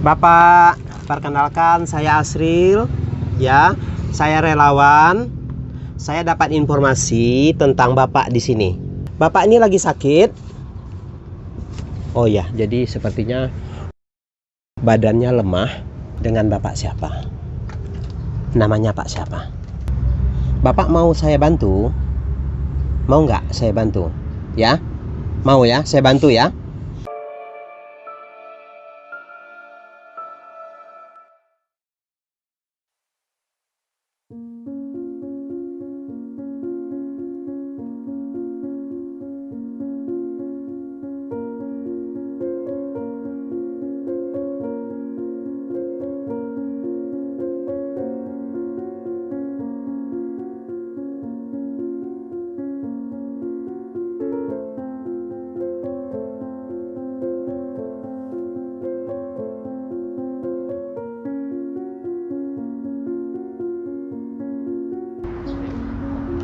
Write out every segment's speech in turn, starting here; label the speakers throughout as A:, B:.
A: Bapak, perkenalkan saya Asril, ya. Saya relawan. Saya dapat informasi tentang Bapak di sini. Bapak ini lagi sakit. Oh ya, jadi sepertinya badannya lemah. Dengan Bapak siapa? Namanya Pak siapa? Bapak mau saya bantu? Mau nggak saya bantu? Ya? Mau ya? Saya bantu ya?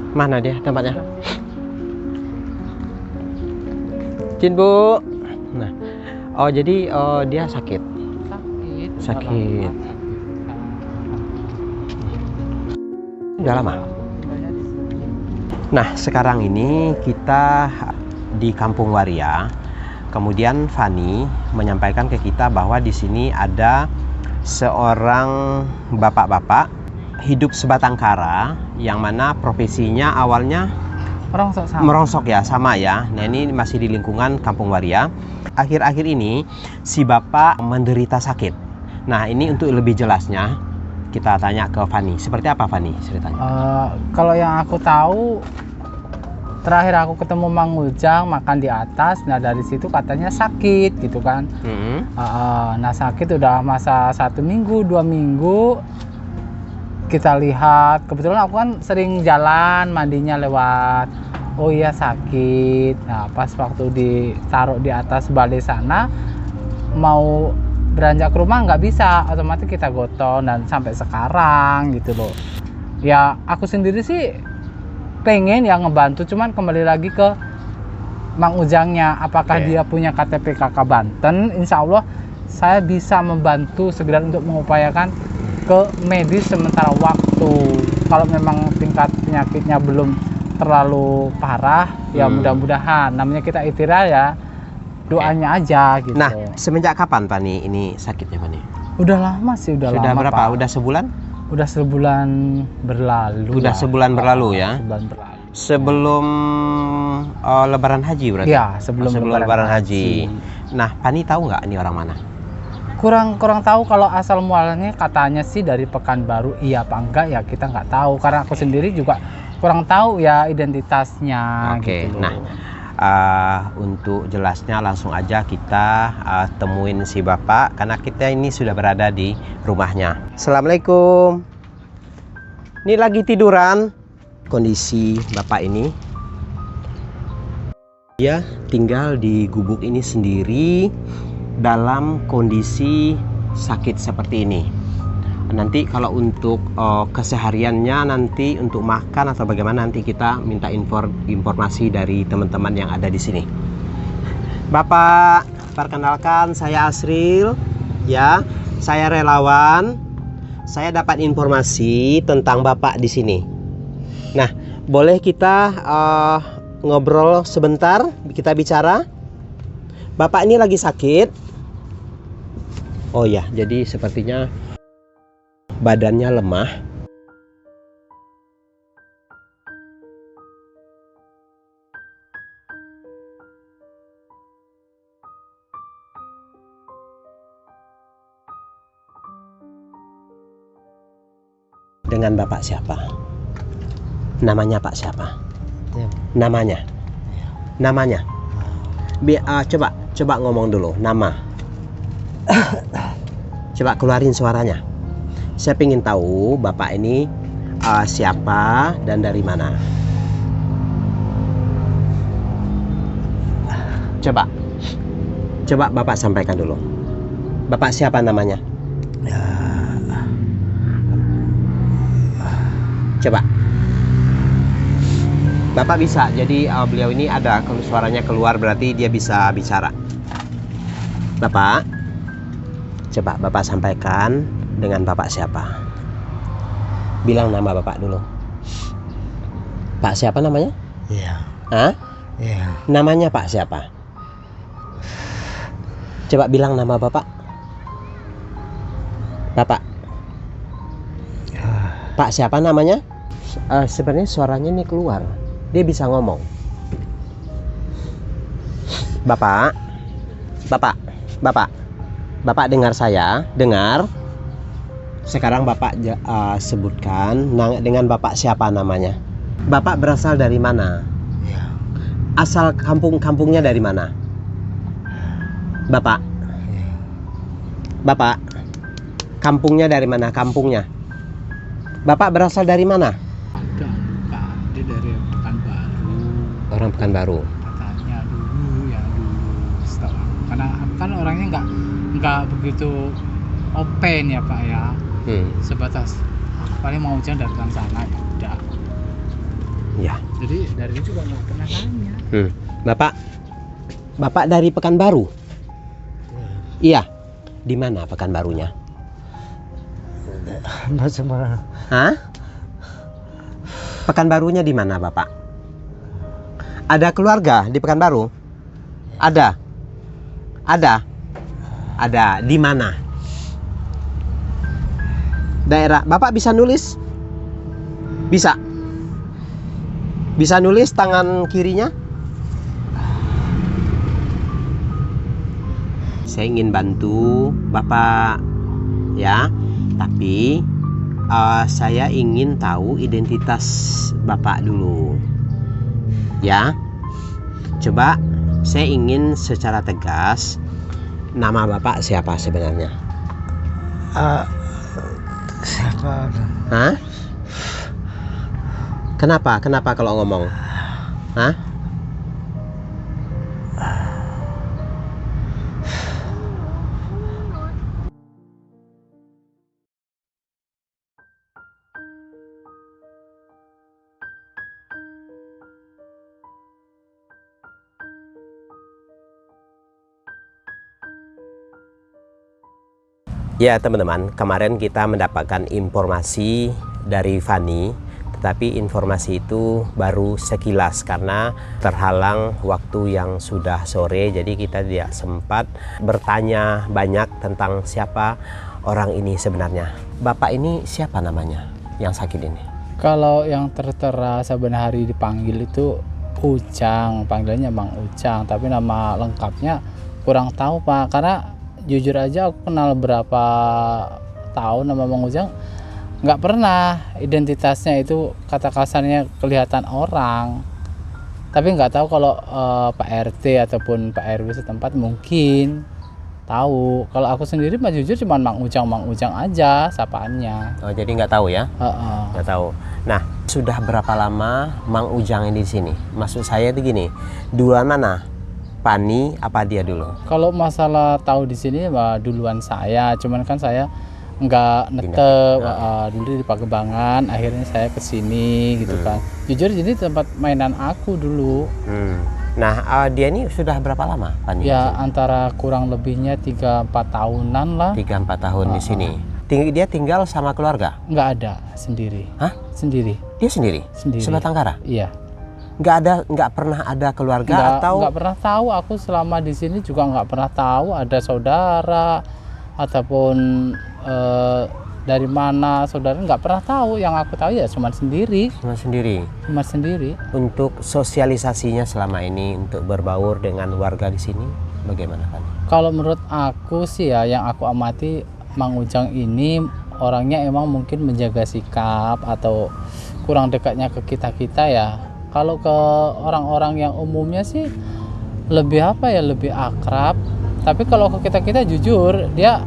A: Mana dia tempatnya? Cin Bu. Nah, oh jadi dia sakit. Sakit. Udah lama. Nah, sekarang ini kita di Kampung Waria. Kemudian Fani menyampaikan ke kita bahwa di sini ada seorang bapak-bapak hidup sebatang kara, yang mana profesinya awalnya merongsok ya, sama ya. Nah, ini masih di lingkungan Kampung Waria. Akhir-akhir ini si bapak menderita sakit. Nah, ini untuk lebih jelasnya kita tanya ke Fani. Seperti apa Fani ceritanya?
B: Kalau yang aku tahu, terakhir aku ketemu Mang Ujang makan di atas. Nah, dari situ katanya sakit gitu kan. Nah, sakit udah masa 1 minggu 2 minggu. Kita lihat, kebetulan aku kan sering jalan, mandinya lewat. Oh iya, sakit. Nah, pas waktu ditaruh di atas balai sana, mau beranjak ke rumah nggak bisa, otomatis kita gotong, dan sampai sekarang gitu loh. Ya, aku sendiri sih pengen ya ngebantu, cuman kembali lagi ke Mang Ujangnya. Apakah dia punya KTP KK Banten? Insya Allah saya bisa membantu segera untuk mengupayakan ke medis sementara waktu. Kalau memang tingkat penyakitnya belum terlalu parah, ya mudah-mudahan. Namanya kita ikhtiar ya, doanya aja gitu.
A: Nah, semenjak kapan Pani ini sakitnya Pani?
B: Udah lama sih, udah lama.
A: Sudah berapa?
B: Pak.
A: Udah sebulan?
B: Udah sebulan berlalu.
A: Udah sebulan berlalu ya?
B: Sebulan berlalu.
A: Sebelum Lebaran Haji berarti?
B: Iya, sebelum
A: Lebaran Haji. Nah, Pani tahu nggak ini orang mana?
B: Kurang tahu. Kalau asal mualnya katanya sih dari Pekanbaru. Iya apa enggak ya kita nggak tahu, karena aku sendiri juga kurang tahu ya identitasnya.
A: Oke.
B: Gitu.
A: Nah, untuk jelasnya langsung aja kita temuin si bapak, karena kita ini sudah berada di rumahnya. Assalamualaikum. Ini lagi tiduran. Kondisi bapak ini, dia tinggal di gubuk ini sendiri dalam kondisi sakit seperti ini. Nanti kalau untuk kesehariannya, nanti untuk makan atau bagaimana, nanti kita minta informasi dari teman-teman yang ada di sini. Bapak, perkenalkan saya Asril, ya. Saya relawan. Saya dapat informasi tentang Bapak di sini. Nah, boleh kita ngobrol sebentar, kita bicara? Bapak ini lagi sakit. Oh ya, jadi sepertinya badannya lemah. Dengan Bapak siapa? Namanya Pak siapa? Namanya? Coba ngomong dulu, nama. Coba keluarin suaranya. Saya ingin tahu Bapak ini siapa dan dari mana. Coba Bapak sampaikan dulu. Bapak siapa namanya? Coba. Bapak bisa, jadi beliau ini ada suaranya keluar, berarti dia bisa bicara. Bapak, Coba Bapak sampaikan dengan Bapak siapa? Bilang nama Bapak dulu. Pak siapa namanya?
B: Iya.
A: Hah?
B: Iya.
A: Namanya Pak siapa? Coba bilang nama Bapak. Bapak. Pak siapa namanya? Sebenarnya suaranya ini keluar. Dia bisa ngomong. Bapak. Bapak. Bapak. Bapak dengar saya? Dengar? Sekarang Bapak sebutkan dengan Bapak siapa namanya? Bapak berasal dari mana?
B: Iya.
A: Asal kampungnya dari mana? Bapak. Bapak. Kampungnya dari mana? Kampungnya. Bapak berasal dari mana?
B: Enggak, Pak. Dia dari Pekanbaru.
A: Orang Pekanbaru.
B: Katanya dulu setahu aku. Karena aku kan orangnya nggak begitu open ya Pak ya. Sebatas paling mau hujan datang sana ya udah.
A: Ya.
B: Jadi dari itu juga nggak pernah tanya.
A: Bapak dari Pekanbaru? Iya. Di mana Pekanbarunya?
B: Semarang.
A: Hah? Pekanbarunya di mana, Bapak? Ada keluarga di Pekanbaru? Ada. Ada. Ada. Di mana? Daerah. Bapak bisa nulis? Bisa. Bisa nulis tangan kirinya? Saya ingin bantu Bapak ya, tapi saya ingin tahu identitas Bapak dulu ya. Coba saya ingin secara tegas, nama Bapak siapa sebenarnya?
B: Siapa?
A: Hah? Kenapa kalau ngomong? Hah? Ya teman-teman, kemarin kita mendapatkan informasi dari Fani, tetapi informasi itu baru sekilas karena terhalang waktu yang sudah sore, jadi kita tidak sempat bertanya banyak tentang siapa orang ini sebenarnya. Bapak ini siapa namanya yang sakit ini?
B: Kalau yang tertera saben hari dipanggil itu Ujang, panggilannya Bang Ujang, tapi nama lengkapnya kurang tahu Pak, karena jujur aja aku kenal berapa tahun nama Bang Ujang, nggak pernah identitasnya itu kata kasarnya kelihatan orang, tapi nggak tahu kalau Pak RT ataupun Pak RW setempat mungkin tahu. Kalau aku sendiri mah jujur cuma Mang Ujang aja sapaannya.
A: Oh, jadi nggak tahu ya? Nggak tahu. Nah, sudah berapa lama Mang Ujang ini di sini? Maksud saya itu gini, duluan mana? Pani apa dia dulu?
B: Kalau masalah tahu di sini mah duluan saya, cuman kan saya nggak netep dulu di Pagebangan, akhirnya saya ke sini gitu kan. Jujur jadi tempat mainan aku dulu.
A: Nah, dia ini sudah berapa lama Pani?
B: Ya antara kurang lebihnya 3-4 tahunan lah.
A: 3-4 tahun di sini. Dia tinggal sama keluarga?
B: Nggak ada, sendiri.
A: Hah?
B: Sendiri.
A: Dia sendiri?
B: Sendiri.
A: Sebatang kara?
B: Iya.
A: Nggak pernah ada keluarga atau?
B: Nggak pernah tahu, aku selama di sini juga nggak pernah tahu ada saudara ataupun dari mana saudara, nggak pernah tahu. Yang aku tahu ya cuma sendiri. Cuma sendiri. Untuk
A: sosialisasinya selama ini untuk berbaur dengan warga di sini bagaimana kan?
B: Kalau menurut aku sih ya, yang aku amati Mang Ujang ini orangnya emang mungkin menjaga sikap atau kurang dekatnya ke kita ya. Kalau ke orang-orang yang umumnya sih lebih lebih akrab. Tapi kalau ke kita jujur dia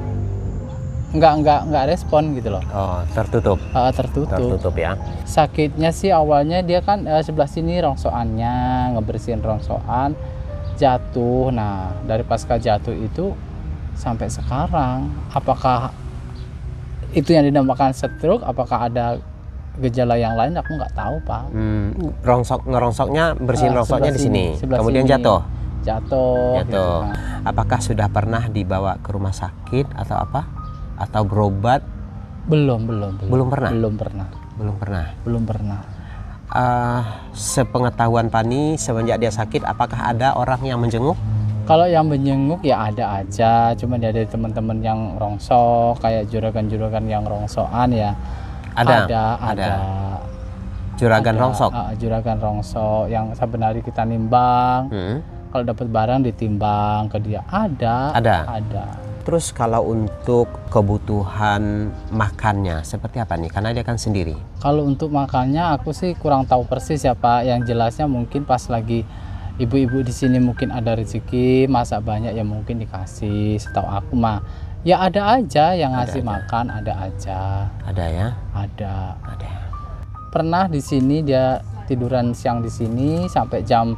B: nggak respon gitu loh.
A: Oh, tertutup. Tertutup ya.
B: Sakitnya sih awalnya dia kan sebelah sini rongsoannya, ngebersihin rongsoan, jatuh. Nah dari pasca jatuh itu sampai sekarang, apakah itu yang dinamakan stroke? Apakah ada gejala yang lain? Aku nggak tahu Pak.
A: Ngerongsoknya bersihin rongsoknya di sini. Kemudian
B: sini.
A: jatuh.
B: jatuh. Gitu
A: Jatuh.
B: kan.
A: Apakah sudah pernah dibawa ke rumah sakit atau apa? Atau berobat?
B: Belum
A: pernah?
B: Belum pernah.
A: Sepengetahuan Pani, semenjak dia sakit, apakah ada orang yang menjenguk?
B: Kalau yang menjenguk ya ada aja, cuma dari teman-teman yang rongsok, kayak juragan-juragan yang rongsokan ya. Ada.
A: Juragan rongsok.
B: Juragan rongsok yang saben hari kita nimbang. Kalau dapat barang ditimbang ke dia. Ada.
A: Terus kalau untuk kebutuhan makannya seperti apa nih? Karena dia kan sendiri.
B: Kalau untuk makannya aku sih kurang tahu persis ya Pak. Yang jelasnya mungkin pas lagi ibu-ibu di sini mungkin ada rezeki, masak banyak ya mungkin dikasih. Setahu aku mah ya ada aja yang ngasih makan, ada aja.
A: Ada ya?
B: Ada. Pernah di sini dia tiduran siang di sini sampai jam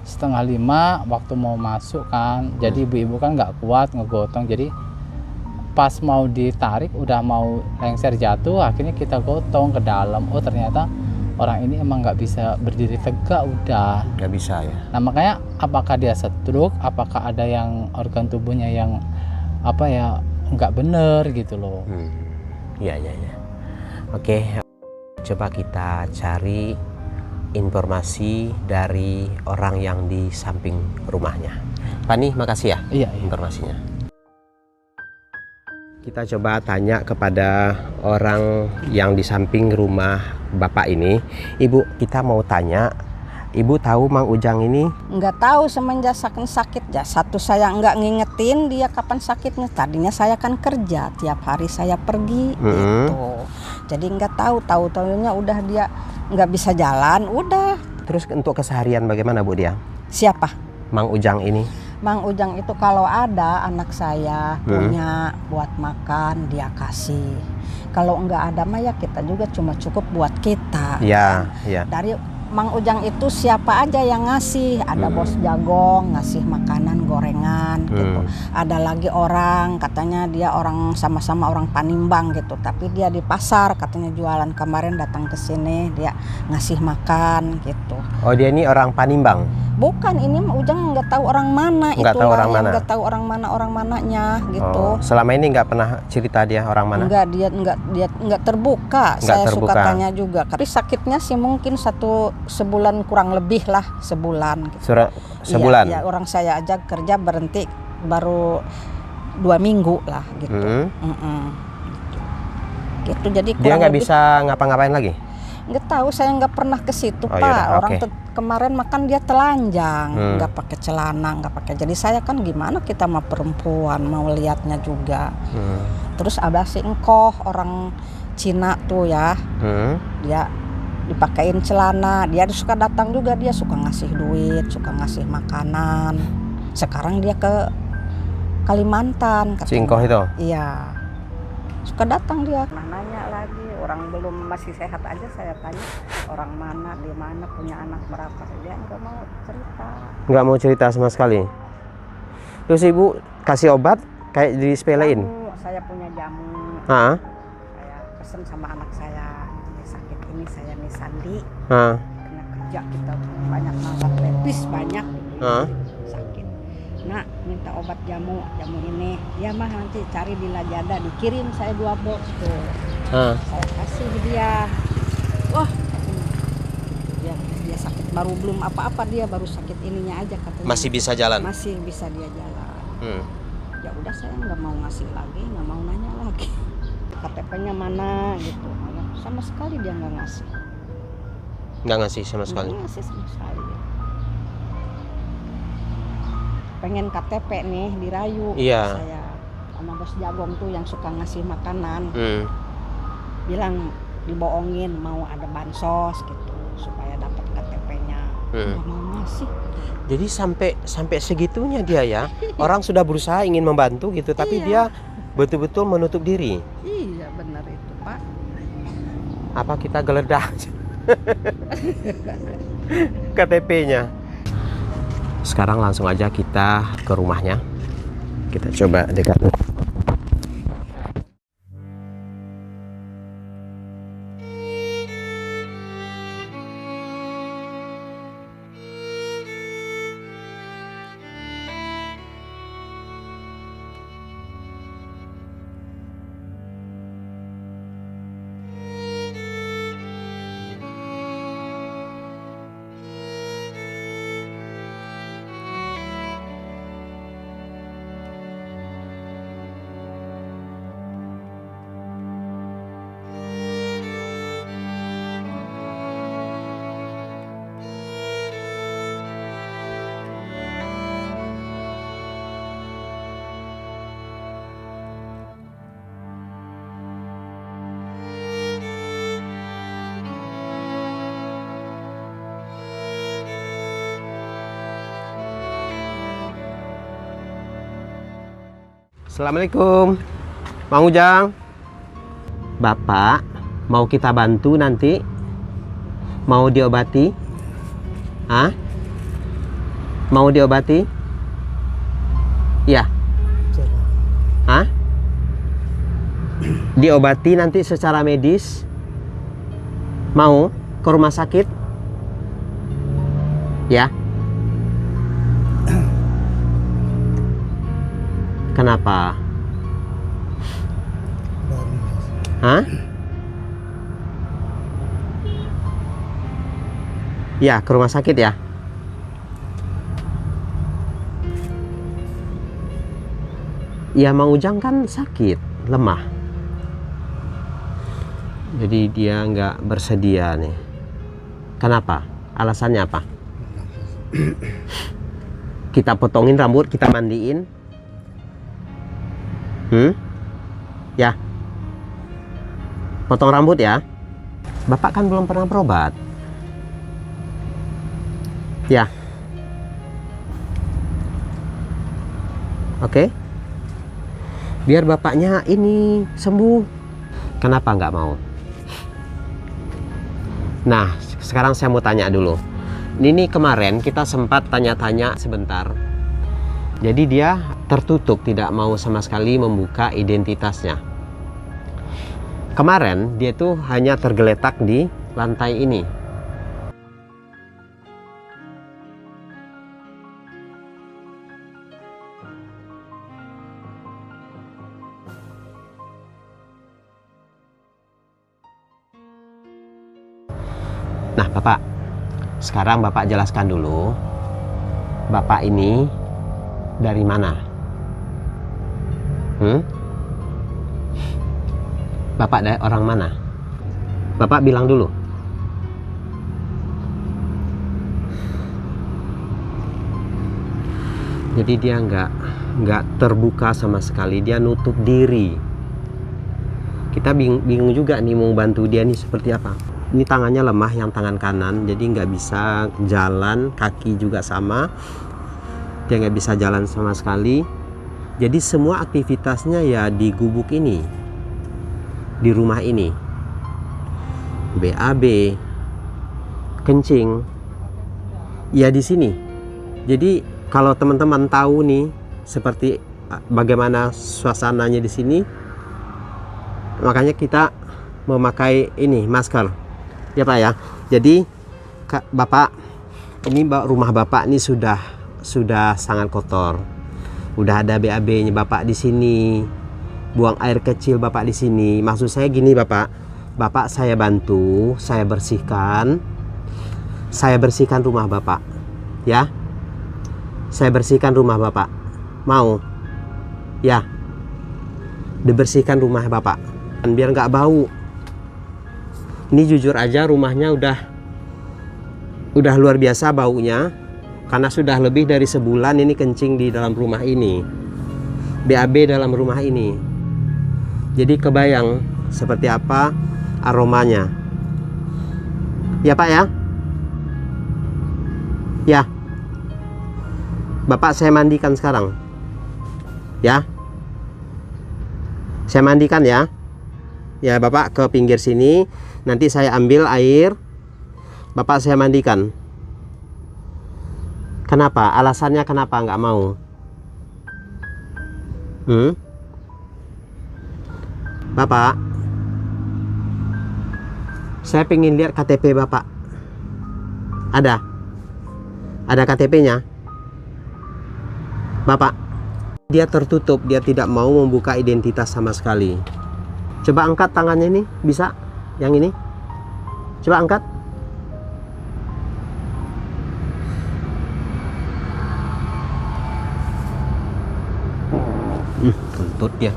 B: 4:30 waktu mau masuk kan. Jadi ibu-ibu kan nggak kuat ngegotong. Jadi pas mau ditarik udah mau lengser jatuh, akhirnya kita gotong ke dalam. Oh ternyata orang ini emang nggak bisa berdiri tegak, udah
A: Nggak bisa ya?
B: nah makanya apakah dia stroke, apakah ada yang organ tubuhnya yang apa ya nggak bener gitu loh.
A: Iya. Oke, coba kita cari informasi dari orang yang di samping rumahnya. Pani, makasih ya
B: Iya.
A: informasinya. Kita coba tanya kepada orang yang di samping rumah Bapak ini. Ibu, kita mau tanya, Ibu tahu Mang Ujang ini?
C: Nggak tahu semenjak sakit ya. Satu, saya nggak ngingetin dia kapan sakitnya. Tadinya saya kan kerja, tiap hari saya pergi gitu. Jadi nggak tahu-tahunya udah dia nggak bisa jalan, udah.
A: Terus untuk keseharian bagaimana Bu dia?
C: Siapa?
A: Mang Ujang ini?
C: Mang Ujang itu kalau ada anak saya punya buat makan dia kasih. Kalau nggak ada mah ya kita juga cuma cukup buat kita.
A: Iya.
C: Dari Mang Ujang itu siapa aja yang ngasih, ada Bos Jagong ngasih makanan gorengan gitu. Ada lagi orang katanya dia orang sama-sama orang Panimbang gitu, tapi dia di pasar katanya jualan, kemarin datang ke sini dia ngasih makan gitu.
A: Oh, dia ini orang Panimbang?
C: Bukan, ini Ujang nggak tahu orang mana,
A: nggak tahu orang mana.
C: Nggak tahu orang mananya gitu.
A: Selama ini nggak pernah cerita dia orang mana?
C: Enggak, dia nggak terbuka. Saya suka tanya juga. Tapi sakitnya sih mungkin sebulan kurang lebih lah, sebulan. Gitu.
A: Sebulan?
C: Iya, orang saya aja kerja berhenti baru 2 minggu lah gitu. Gitu. Jadi
A: dia nggak bisa ngapa-ngapain lagi?
C: Nggak tahu, saya nggak pernah ke situ Pak.
A: Yaudah,
C: orang kemarin makan dia telanjang, nggak pakai celana, nggak pakai. Jadi saya kan gimana, kita mah perempuan mau lihatnya juga. Terus ada si Engkoh orang Cina tuh ya, dia dipakein celana, dia suka datang juga, dia suka ngasih duit, suka ngasih makanan. Sekarang dia ke Kalimantan.
A: Si Engkoh itu?
C: Iya, suka datang dia. Nanya lagi, orang belum masih sehat aja saya tanya orang mana, di mana, punya anak berapa, dia nggak mau cerita. Nggak mau cerita sama sekali.
A: Terus Ibu kasih obat kayak disepelein?
C: Saya punya jamu. Saya pesen sama anak saya, sakit ini saya nih Sandi. Karena kerja kita banyak makan lepis banyak. Sakit. Nak, minta obat jamu ini. Ya mah nanti cari di Lazada, dikirim saya 2 box tuh. Saya kasih dia. Wah, dia sakit baru, belum apa-apa, dia baru sakit ininya aja katanya.
A: Masih bisa jalan?
C: Masih bisa dia jalan. Ya udah, saya nggak mau ngasih lagi, nggak mau nanya lagi. KTP-nya mana gitu. Sama sekali dia nggak ngasih.
A: Nggak ngasih sama sekali?
C: Nggak ngasih sama sekali. Pengen KTP nih, dirayu.
A: Iya.
C: Saya sama Bos Jagong tuh yang suka ngasih makanan. Bilang dibohongin mau ada bansos gitu supaya dapat KTP-nya. Nggak mau ngasih. Jadi
A: sampai segitunya dia ya. Orang sudah berusaha ingin membantu gitu, tapi dia betul-betul menutup diri.
C: Iya, benar itu, Pak.
A: Apa kita geledah KTP-nya? Sekarang langsung aja kita ke rumahnya. Kita coba dekat. Assalamualaikum. Mang Ujang. Bapak mau kita bantu nanti? Mau diobati? Hah? Mau diobati? Ya. Hah? Diobati nanti secara medis? Mau ke rumah sakit? Ya. Kenapa? Hah? Ya, ke rumah sakit ya. Ya, Mang Ujang kan sakit, lemah. Jadi dia nggak bersedia nih. Kenapa? Alasannya apa? Kita potongin rambut, kita mandiin. Ya. Potong rambut ya. Bapak kan belum pernah berobat. Ya. Oke. Biar bapaknya ini sembuh. Kenapa nggak mau? Nah, sekarang saya mau tanya dulu. Ini kemarin kita sempat tanya-tanya sebentar. Jadi dia tertutup, tidak mau sama sekali membuka identitasnya. Kemarin dia tuh hanya tergeletak di lantai ini. Nah, Bapak, sekarang Bapak jelaskan dulu, Bapak ini dari mana? Bapak dari orang mana? Bapak bilang dulu. Jadi dia nggak terbuka sama sekali, dia nutup diri. Kita bingung juga nih mau bantu dia nih seperti apa. Ini tangannya lemah, yang tangan kanan, jadi nggak bisa jalan, kaki juga sama, dia nggak bisa jalan sama sekali. Jadi semua aktivitasnya ya di gubuk ini, di rumah ini, BAB, kencing, ya di sini. Jadi kalau teman-teman tahu nih seperti bagaimana suasananya di sini, makanya kita memakai ini masker. Ya Pak ya. Jadi Bapak, ini rumah Bapak ini sudah sangat kotor. Udah ada BAB-nya Bapak di sini. Buang air kecil Bapak di sini. Maksud saya gini Bapak. Bapak saya bantu, saya bersihkan rumah Bapak. Ya. Saya bersihkan rumah Bapak. Mau? Ya. Dibersihkan rumah Bapak. Dan biar nggak bau. Ini jujur aja rumahnya udah luar biasa baunya, karena sudah lebih dari sebulan ini kencing di dalam rumah ini, BAB dalam rumah ini. Jadi kebayang seperti apa aromanya. Ya Pak ya. Ya. Bapak saya mandikan sekarang. Ya. Saya mandikan ya. Ya Bapak ke pinggir sini. Nanti saya ambil air, Bapak saya mandikan. Kenapa? Alasannya kenapa nggak mau? Bapak, saya pengen lihat KTP Bapak. Ada KTP-nya? Bapak, dia tertutup, dia tidak mau membuka identitas sama sekali. Coba angkat tangannya ini, bisa? Yang ini coba angkat. Kentut dia.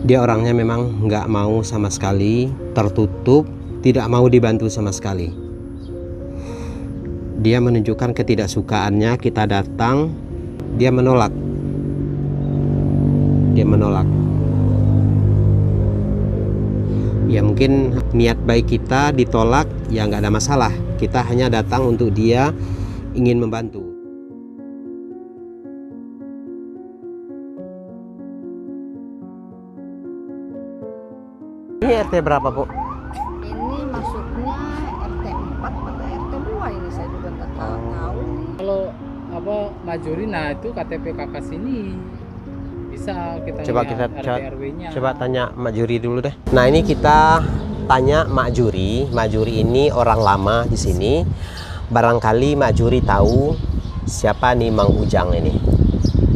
A: Dia orangnya memang nggak mau sama sekali, tertutup, tidak mau dibantu sama sekali. Dia menunjukkan ketidaksukaannya, kita datang, dia menolak. Ya mungkin niat baik kita ditolak, ya nggak ada masalah. Kita hanya datang untuk dia ingin membantu. Ini RT berapa, Bu?
C: Ini masuknya RT 4 pada RT 2 ini saya juga nggak tahu nih.
B: Kalau apa Majuri, nah itu KTP kakak sini bisa kita
A: Coba
B: lihat
A: kita
B: RT RW-nya.
A: coba tanya Mak Juri dulu deh. Nah ini kita tanya Mak Juri. Mak Juri ini orang lama di sini. Barangkali Mak Juri tahu siapa nih Mang Ujang ini.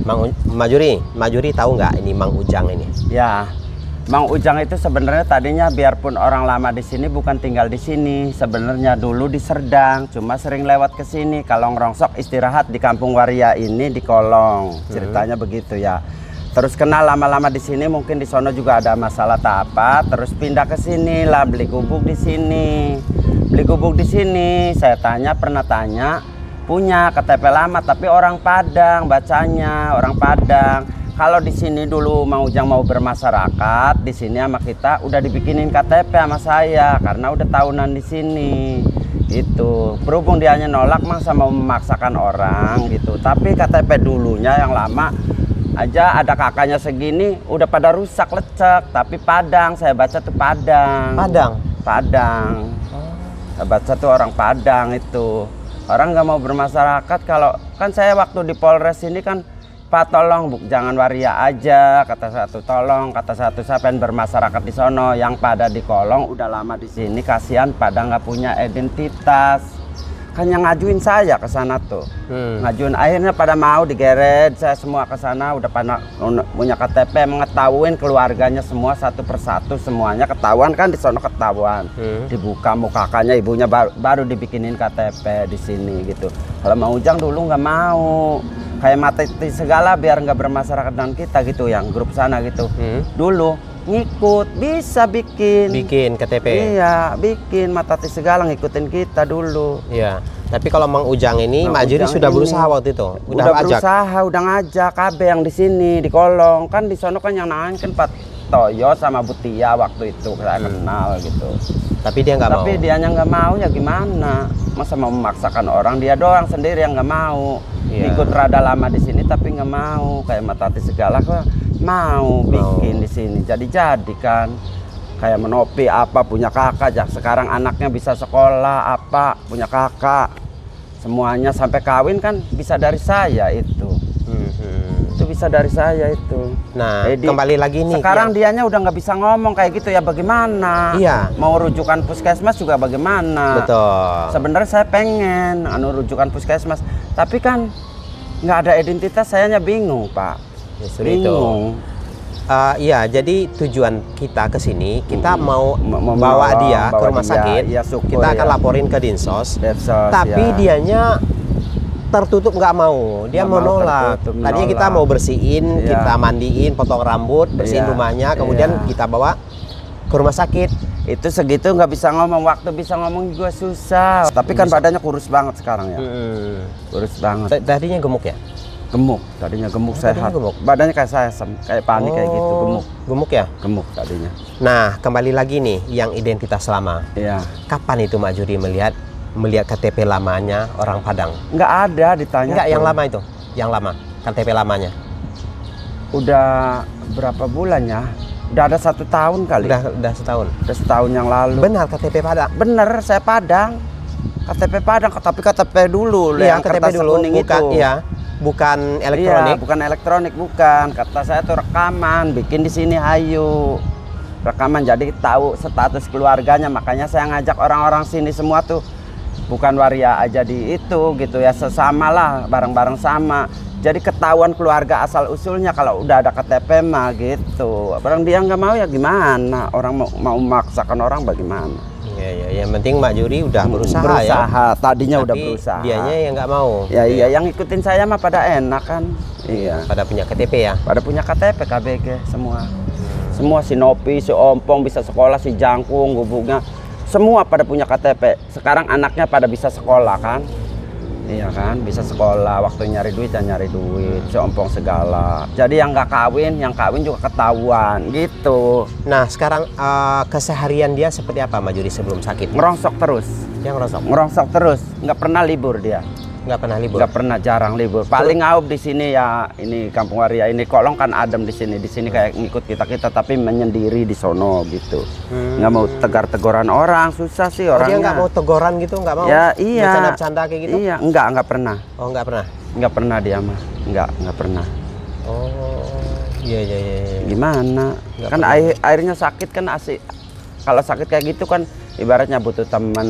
A: Mak Juri tahu nggak ini Mang Ujang ini?
D: Ya, Mang Ujang itu sebenarnya tadinya biarpun orang lama di sini bukan tinggal di sini. Sebenarnya dulu di Serdang, cuma sering lewat ke sini. Kalau ngerongsok istirahat di Kampung Waria ini di Kolong. Ceritanya begitu ya. Terus kenal lama-lama di sini, mungkin di sono juga ada masalah tak apa. Terus pindah ke sini lah, beli gubuk di sini. Beli gubuk di sini. Saya pernah tanya, punya KTP lama tapi orang Padang bacanya, orang Padang. Kalau di sini dulu Mang Ujang mau bermasyarakat, di sini sama kita udah dibikinin KTP sama saya karena udah tahunan di sini. Gitu. Berhubung dianya nolak, Mang sama memaksakan orang gitu. Tapi KTP dulunya yang lama aja ada kakaknya segini udah pada rusak lecek, tapi Padang, saya baca tuh Padang. Padang. Saya baca tuh orang Padang itu. Orang nggak mau bermasyarakat. Kalau kan saya waktu di Polres ini kan, Pak tolong Bu, jangan Waria aja, kata satu tolong, kata satu saya pengen bermasyarakat di sono. Yang pada di Kolong udah lama di sini, kasihan pada nggak punya identitas. Kan yang ngajuin saya ke sana tuh, ngajuin, akhirnya pada mau digeret, saya semua ke sana udah pada punya KTP, mengetahuin keluarganya semua satu persatu, semuanya ketahuan kan di sono ketahuan, dibuka muka kakaknya, ibunya baru dibikinin KTP di sini gitu. Kalau Mang Ujang dulu nggak mau, kayak mati segala biar nggak bermasyarakat dengan kita gitu, yang grup sana gitu. Dulu ngikut, bisa bikin
A: KTP.
D: Iya, bikin matati segala ngikutin kita dulu.
A: Iya. Tapi kalau Mang Ujang ini,
D: Mang
A: Mak Juri
D: Ujang
A: sudah
D: ini
A: berusaha waktu itu.
D: Udah berusaha, udah ngajak KB yang di sini di Kolong. Kan di sono kan yang nanganin kan Pak Toyo sama Butia waktu itu saya kenal gitu.
A: Tapi dia nggak mau.
D: Tapi dianya nggak mau, ya gimana? Masa mau memaksakan orang, dia doang sendiri yang nggak mau.
A: Iya.
D: Ikut rada lama di sini tapi nggak mau, kayak matati segala kok mau bikin di sini. Jadi kan kayak Menopi apa punya kakak, sekarang anaknya bisa sekolah apa punya kakak, semuanya sampai kawin kan bisa dari saya itu. Itu bisa dari saya itu.
A: Nah, kembali lagi nih.
D: Sekarang dianya udah nggak bisa ngomong kayak gitu, ya bagaimana?
A: Iya.
D: Mau rujukan puskesmas juga bagaimana?
A: Betul.
D: Sebenarnya saya pengen rujukan puskesmas, tapi kan nggak ada identitas, sayanya bingung Pak.
A: Justru bingung. Iya, jadi tujuan kita ke sini, kita mau bawa dia ke rumah sakit.
D: Ya, syukur,
A: kita akan
D: ya.
A: laporin ke Dinsos.
D: Ya.
A: Tapi dianya tertutup, nggak mau, dia mau nolak. Tadinya kita mau bersihin, kita mandiin, potong rambut, bersihin rumahnya, kemudian kita bawa ke rumah sakit.
D: Itu segitu nggak bisa ngomong, waktu bisa ngomong juga susah. Tapi kan badannya kurus banget sekarang ya. Kurus banget.
A: Tadinya gemuk ya?
D: Gemuk, tadinya gemuk, sehat. Gemuk. Badannya kayak saya, kayak Pani kayak gitu, gemuk.
A: Gemuk ya?
D: Gemuk tadinya.
A: Nah, kembali lagi nih yang identitas lama.
D: Iya.
A: Kapan itu Mak Juri melihat KTP lamanya orang Padang?
D: Nggak ada ditanya.
A: Nggak, yang lama itu, yang lama KTP lamanya.
D: Udah berapa bulan ya? Udah ada 1 tahun kali.
A: Udah setahun.
D: Udah setahun yang lalu.
A: Benar KTP Padang.
D: Bener, saya Padang. KTP Padang, tapi KTP dulu.
A: Iya,
D: yang
A: KTP
D: kertas
A: dulu.
D: kuning
A: Bukan,
D: itu.
A: iya. Bukan elektronik.
D: Iya, bukan elektronik, bukan. Kata saya tuh rekaman, bikin di sini ayo. Rekaman, jadi tahu status keluarganya. Makanya saya ngajak orang-orang sini semua tuh, bukan Waria aja di itu gitu ya, sesama lah, bareng-bareng sama. Jadi ketahuan keluarga asal usulnya kalau udah ada KTP mah gitu. Barang dia nggak mau ya gimana? Orang mau memaksakan orang bagaimana?
A: Iya, yang penting Mak Juri udah berusaha ya.
D: Tadinya
A: tapi
D: udah berusaha.
A: Dianya yang nggak mau.
D: Ya iya, yang ikutin saya mah pada enak kan. Iya.
A: Pada punya KTP ya.
D: Pada punya KTP KBG semua. Semua si Nopi, si Ompong bisa sekolah, si Jangkung, gubuknya. Semua pada punya KTP. Sekarang anaknya pada bisa sekolah kan. Iya kan, bisa sekolah, waktu nyari duit ya nyari duit, seompong segala. Jadi yang nggak kawin, yang kawin juga ketahuan gitu.
A: Nah sekarang keseharian dia seperti apa Majuri sebelum sakit?
D: Ngerongsok terus, ngerongsok terus, nggak pernah libur dia.
A: Nggak pernah libur?
D: Nggak pernah, jarang libur. Paling ngaup di sini ya, ini Kampung Waria ini kolong kan adem di sini kayak ngikut kita tapi menyendiri di sono gitu. Nggak mau tegar-tegoran orang, susah sih orangnya.
A: Dia nggak mau teguran gitu, nggak mau?
D: Ya iya.
A: Bercanda-bercanda kayak gitu?
D: Iya, nggak pernah.
A: Oh nggak pernah?
D: Nggak pernah dia mah, nggak pernah.
A: Oh iya.
D: Gimana?
A: Nggak
D: Kan
A: pernah.
D: airnya sakit kan asik. Kalau sakit kayak gitu kan ibaratnya butuh teman,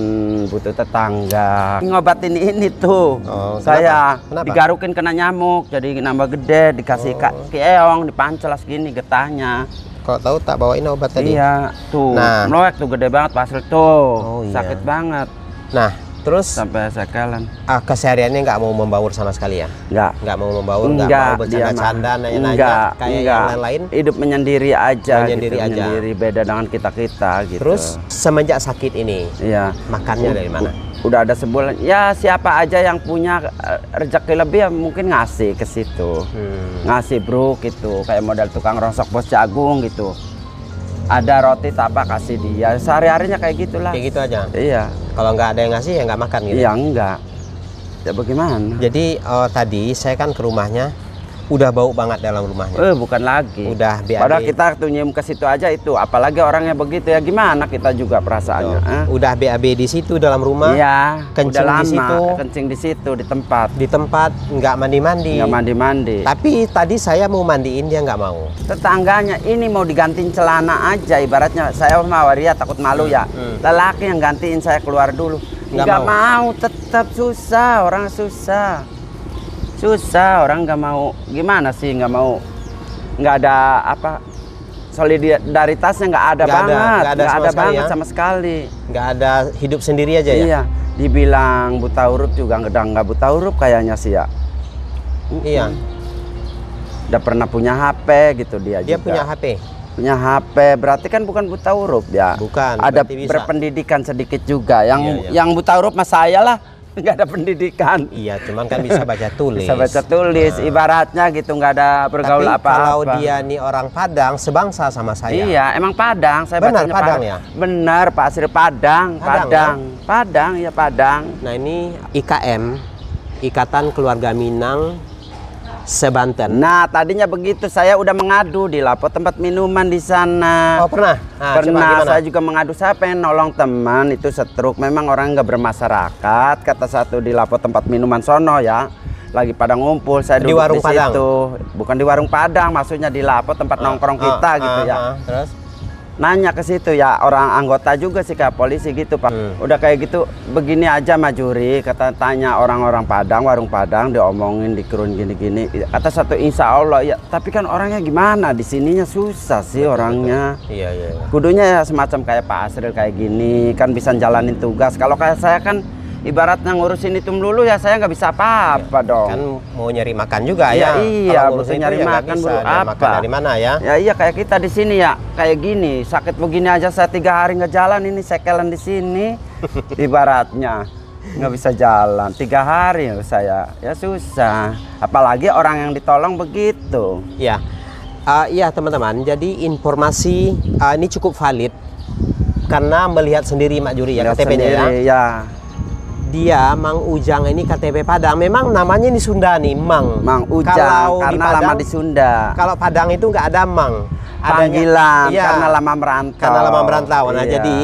D: butuh tetangga. Ngobatin ini tuh.
A: Oh,
D: saya
A: kenapa?
D: digarukin kena nyamuk, jadi nambah gede, dikasih keong, dipancelas gini getahnya.
A: Kalau tahu tak bawain obat tadi.
D: Iya, tuh.
A: Nah.
D: Mloek tuh gede banget pasir tuh.
A: Oh, iya.
D: Sakit banget
A: Nah terus
D: sampai sekelan.
A: kesehariannya nggak mau membaur sama sekali ya? Nggak mau membaur, nggak mau bercanda-canda, nanya-nanya kayak yang lain-lain?
D: Hidup menyendiri aja.
A: Menyendiri aja.
D: Menyendiri, beda dengan kita gitu.
A: Terus semenjak sakit ini,
D: iya,
A: makannya dari mana?
D: udah ada sebulan. Ya siapa aja yang punya rezeki lebih ya mungkin ngasih ke situ. Ngasih bro gitu, kayak modal tukang rongsok Bos Jagung gitu. Ada roti apa kasih dia, sehari-harinya kayak gitulah.
A: Kayak gitu aja?
D: Iya.
A: Kalau nggak ada yang ngasih ya nggak makan gitu?
D: Iya enggak. Ya bagaimana?
A: Jadi tadi saya kan ke rumahnya, udah bau banget dalam rumahnya.
D: Bukan lagi.
A: Udah BAB.
D: Padahal kita tuh nyium ke situ aja itu, apalagi orangnya begitu ya gimana kita juga perasaannya.
A: Udah BAB di situ dalam rumah.
D: Iya.
A: Kencing
D: udah lama,
A: di situ.
D: kencing di situ di tempat.
A: Di tempat nggak mandi-mandi.
D: Nggak mandi-mandi.
A: Tapi tadi saya mau mandiin dia nggak mau.
D: Tetangganya ini mau digantiin celana aja, ibaratnya saya sama Waria takut malu ya. Lelaki yang gantiin saya keluar dulu. Nggak mau, tetap susah, orang susah. Susah, orang nggak mau. Gimana sih nggak mau? Nggak ada apa? Solidaritasnya nggak ada banget. Nggak ada banget sama sekali.
A: Nggak ada, hidup sendiri aja ya?
D: Iya. Dibilang buta huruf juga nggak buta huruf kayaknya sih ya.
A: Iya.
D: Udah pernah punya HP gitu dia
A: Dia
D: juga.
A: punya HP?
D: Punya HP, berarti kan bukan buta huruf ya.
A: Bukan,
D: ada
A: berarti bisa.
D: berpendidikan sedikit juga. Yang
A: Iya.
D: yang buta huruf mas saya lah, nggak ada pendidikan.
A: Iya, cuman kan bisa baca tulis.
D: Bisa baca tulis, ibaratnya gitu, nggak ada bergaul
A: Tapi
D: apa-apa.
A: kalau dia nih orang Padang, sebangsa sama saya.
D: Iya, emang Padang. Saya
A: Benar,
D: bacanya
A: Padang ya?
D: Benar, Pak Asri Padang. Padang, ya Padang.
A: Nah ini IKM, Ikatan Keluarga Minang Sebanten.
D: Nah, tadinya begitu, saya udah mengadu di Lapo tempat minuman di sana.
A: Oh pernah? Nah, coba
D: Pernah,
A: gimana?
D: saya juga mengadu, saya pengen nolong teman itu stroke, memang orang nggak bermasyarakat, kata satu di Lapo tempat minuman sono ya, lagi pada ngumpul, saya
A: Di
D: duduk
A: warung
D: di
A: Padang?
D: situ. Bukan di warung Padang, maksudnya di Lapo tempat nongkrong kita gitu ya.
A: Terus?
D: Nanya ke situ ya, orang anggota juga sih kayak polisi gitu Pak. Udah kayak gitu, begini aja Majuri, kata tanya orang-orang Padang, warung Padang, diomongin, dikerun gini-gini. Kata satu insya Allah ya, tapi kan orangnya gimana? Di sininya susah sih orangnya.
A: Iya.
D: Kudunya ya semacam kayak Pak Asril kayak gini, kan bisa jalanin tugas. Kalau kayak saya kan ibaratnya ngurusin itu melulu ya saya nggak bisa apa-apa dong.
A: Kan mau nyari makan juga
D: Iya,
A: ya.
D: iya,
A: Kalau
D: butuh
A: ngurusin
D: nyari
A: itu ya nggak
D: makan,
A: bisa.
D: bro.
A: Dia
D: Apa?
A: makan dari mana ya?
D: Ya iya kayak kita di sini ya, kayak gini, sakit begini aja saya 3 hari nggak jalan, ini sekelan di sini, ibaratnya nggak bisa jalan 3 hari saya, ya susah. Apalagi orang yang ditolong begitu.
A: Iya. Iya teman-teman, jadi informasi ini cukup valid karena melihat sendiri Mak Juri ya
D: Lihat
A: KTP-nya ya.
D: sendiri, ya.
A: Dia Mang Ujang ini KTP Padang. Memang namanya ini Sunda nih, Mang.
D: Mang Ujang,
A: Kalau di
D: karena
A: Padang,
D: lama di Sunda.
A: Kalau Padang itu nggak ada Mang.
D: Panggilan,
A: Iya,
D: karena lama merantau.
A: karena lama merantau. Nah,
D: Iya.
A: jadi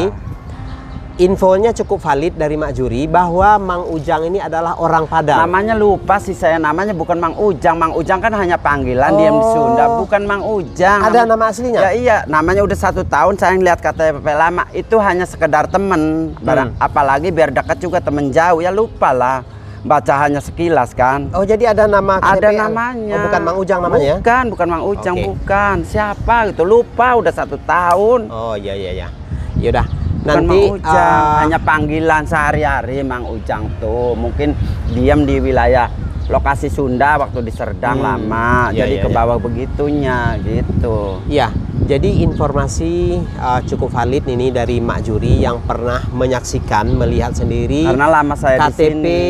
A: infonya cukup valid dari Mak Juri bahwa Mang Ujang ini adalah orang Padang.
D: Namanya lupa sih saya, namanya bukan Mang Ujang. Mang Ujang kan hanya panggilan, diam di Sunda, bukan Mang Ujang.
A: Ada nama aslinya?
D: Ya iya, namanya udah 1 tahun saya ngeliat KTP lama, itu hanya sekedar temen. Apalagi biar dekat juga temen jauh, ya lupa lah. Baca hanya sekilas kan.
A: Oh, jadi ada nama KTP?
D: Ada namanya.
A: Oh, bukan Mang Ujang namanya?
D: Bukan Mang Ujang,
A: Oke.
D: bukan. Siapa gitu, lupa udah 1 tahun.
A: Oh, iya. Yaudah,
D: Bukan
A: nanti
D: Mang Ujang, hanya panggilan sehari-hari Mang Ujang tuh. Mungkin diam di wilayah lokasi Sunda waktu di Serdang lama,
A: Iya,
D: jadi
A: iya,
D: ke bawah begitunya gitu.
A: Iya, Jadi informasi cukup valid ini dari Mak Juri yang pernah menyaksikan, melihat sendiri.
D: Karena lama saya di
A: KTP
D: sini.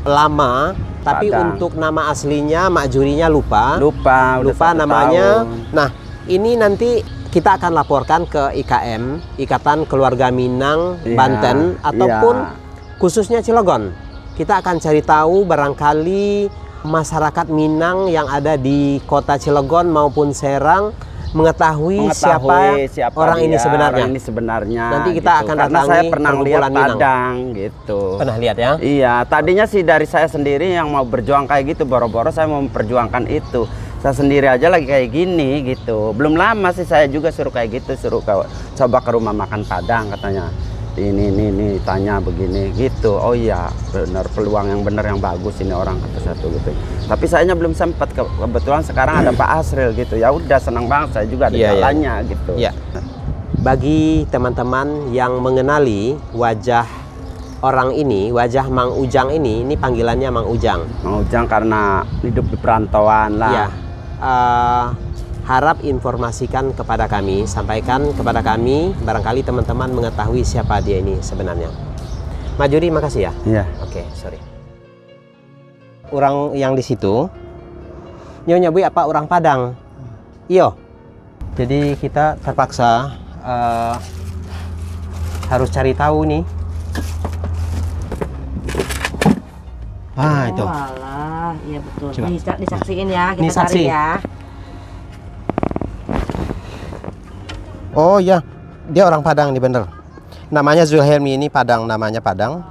A: lama, tapi
D: Padang.
A: untuk nama aslinya Mak Jurinya lupa.
D: Lupa
A: namanya.
D: tahun.
A: Nah, ini nanti kita akan laporkan ke IKM, Ikatan Keluarga Minang
D: Iya,
A: Banten, ataupun
D: iya.
A: khususnya Cilegon. Kita akan cari tahu barangkali masyarakat Minang yang ada di kota Cilegon maupun Serang mengetahui siapa orang ini sebenarnya.
D: Orang ini sebenarnya.
A: Nanti kita akan
D: Karena
A: datangi
D: saya pernah lihat
A: perkumpulan Minang.
D: Padang gitu.
A: Pernah lihat ya?
D: Iya, tadinya sih dari saya sendiri yang mau berjuang kayak gitu, boro-boro saya mau memperjuangkan itu. Saya sendiri aja lagi kayak gini gitu. Belum lama sih saya juga suruh kayak gitu, suruh coba ke rumah makan Padang katanya. Ini tanya begini gitu. Oh iya, benar peluang yang benar yang bagus ini orang kata satu gitu. Tapi sayanya belum sempat, kebetulan sekarang ada Pak Asril gitu. Ya udah senang banget saya juga ada jalannya gitu.
A: Iya. Bagi teman-teman yang mengenali wajah orang ini, wajah Mang Ujang ini panggilannya Mang Ujang.
D: Mang Ujang karena hidup di perantauan lah.
A: Iya. Harap informasikan kepada kami, sampaikan kepada kami, barangkali teman-teman mengetahui siapa dia ini sebenarnya. Mak Juri, makasih ya.
D: Iya.
A: Oke, sorry. Orang yang di situ, nyonya Bu apa orang Padang? Iyo. Jadi kita terpaksa harus cari tahu nih. Ah, itu.
C: Walah, iya betul.
A: Coba.
C: Disaksiin ya,
A: Ini
C: kita
A: saksi.
C: cari ya.
A: Oh ya, dia orang Padang nih bener. Namanya Zulhelmi, ini Padang, namanya Padang.